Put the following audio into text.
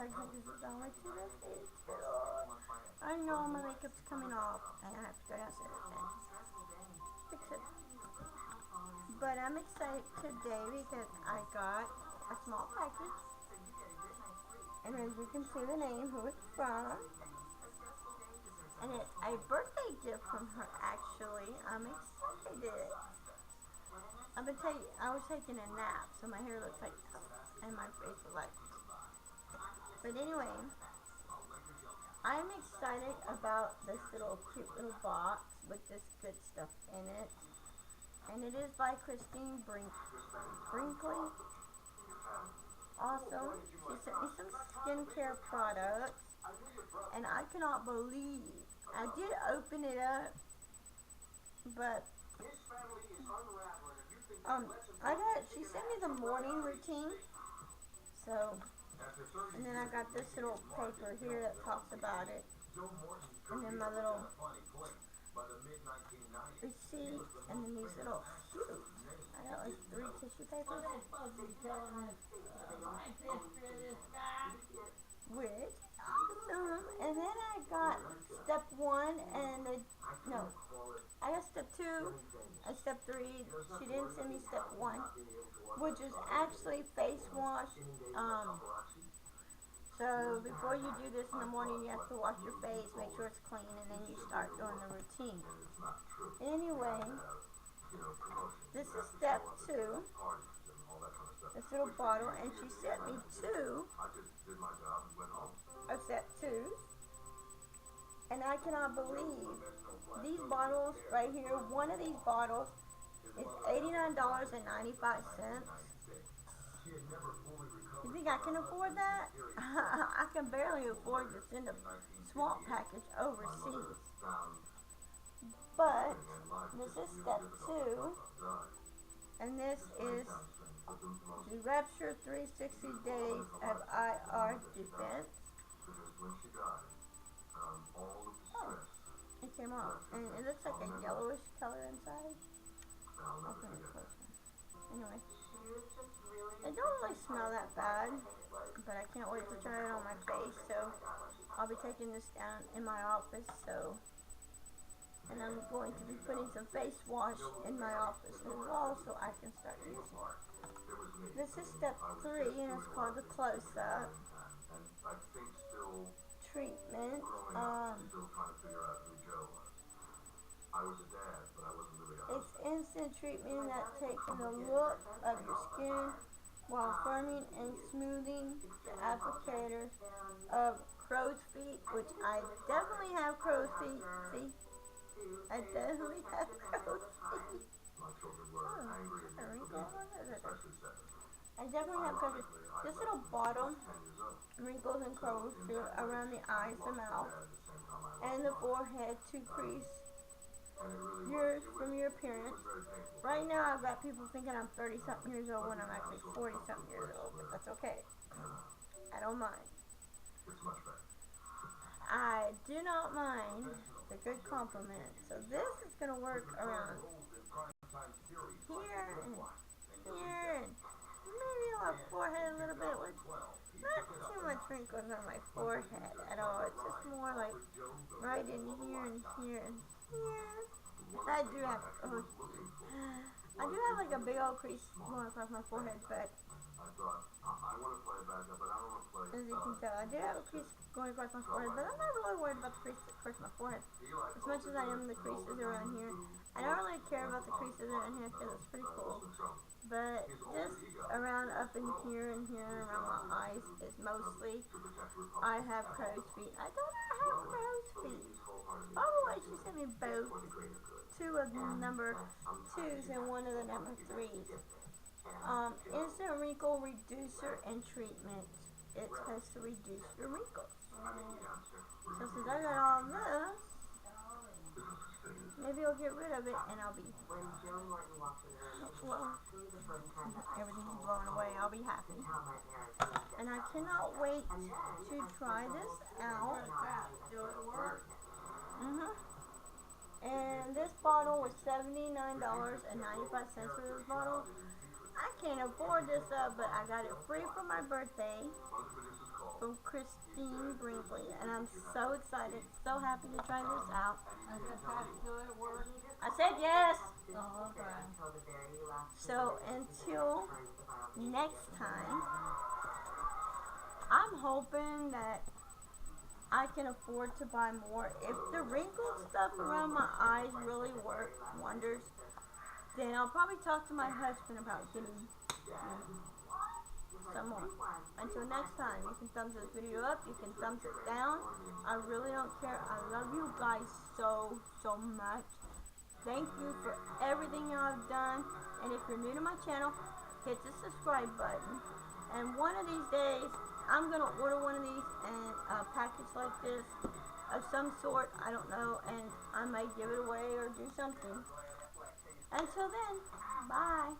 I think this is on my to-do I know my makeup's coming off and I have to go downstairs and fix it. But I'm excited today because I got a small package. And as you can see the name, who it's from. And it's a birthday gift from her actually. I'm excited. I'm gonna tell you, I was taking a nap, so my hair looks like, and my face is like. But anyway, I'm excited about this little cute little box with this good stuff in it. And it is by Christine Brinkley. Awesome. She sent me some skincare products. And I cannot believe, I did open it up, but she sent me the morning routine. So, and then I got this little paper here that talks about it. And then my little receipt, and then these little, I got like 3 tissue papers. Which is awesome. And then I got step 1 and I got step 2 and step 3. She didn't send me step 1, which is actually face wash. So before you do this in the morning, you have to wash your face, make sure it's clean, and then you start doing the routine. Anyway, this is step 2. This little bottle, and she sent me 2 of step 2s. And I cannot believe these bottles right here. One of these bottles is $89.95. You think I can afford that? I can barely afford to send a small package overseas. But this is step 2, and this is the Rapture 360 Days of IR Defense. Oh, it came off, and it looks like a yellowish color inside. Open it closer. Anyway, it don't really smell that bad, but I can't wait to try it on my face. So I'll be taking this down in my office. And I'm going to be putting some face wash in my office as well, so I can start using it. This is step 3, and it's called the close-up treatment. It's instant treatment that takes the look of your skin while firming and smoothing the applicator of crow's feet, which I definitely have crow's feet. See? I definitely have crow's feet. I definitely have crow's feet. This little bottle wrinkles and curls around the eyes, the mouth, and the forehead to crease from your appearance. Right now, I've got people thinking I'm 30-something years old when I'm actually 40-something years old, but that's okay. I don't mind. I do not mind. It's a good compliment. So this is going to work around here and here and maybe on my forehead a little bit. With not too much wrinkles on my forehead at all. It's just more like right in here and here and here. I do have like a big old crease going across my forehead, but as you can tell, I do have a crease going across my forehead, but I'm not really worried about the crease across my forehead as much as I am the creases around here. I don't really care about the creases around here because it's pretty cool, but just around up in here and here around my eyes is mostly I have crow's feet. I don't have crow's feet. By the way, she sent me both, 2 of the number 2s and 1 of the number 3s. Instant wrinkle reducer and treatment. It has to reduce your wrinkles. So since I got all this, maybe I'll get rid of it and I'll be, well, everything's blowing away. I'll be happy. And I cannot wait to try this out. And this bottle was $79.95 for this bottle. I can't afford this up, but I got it free for my birthday from Christine Brinkley, and I'm so excited, so happy to try this out. I said, Pat, do it work? I said yes. Oh, okay. So until next time, I'm hoping that I can afford to buy more. If the wrinkled stuff around my eyes really work wonders, then I'll probably talk to my husband about getting some more. Until next time, you can thumbs this video up, you can thumbs it down. I really don't care. I love you guys so much. Thank you for everything y'all have done. And if you're new to my channel, hit the subscribe button. And one of these days, I'm going to order one of these and a package like this of some sort. I don't know. And I might give it away or do something. Until then, bye.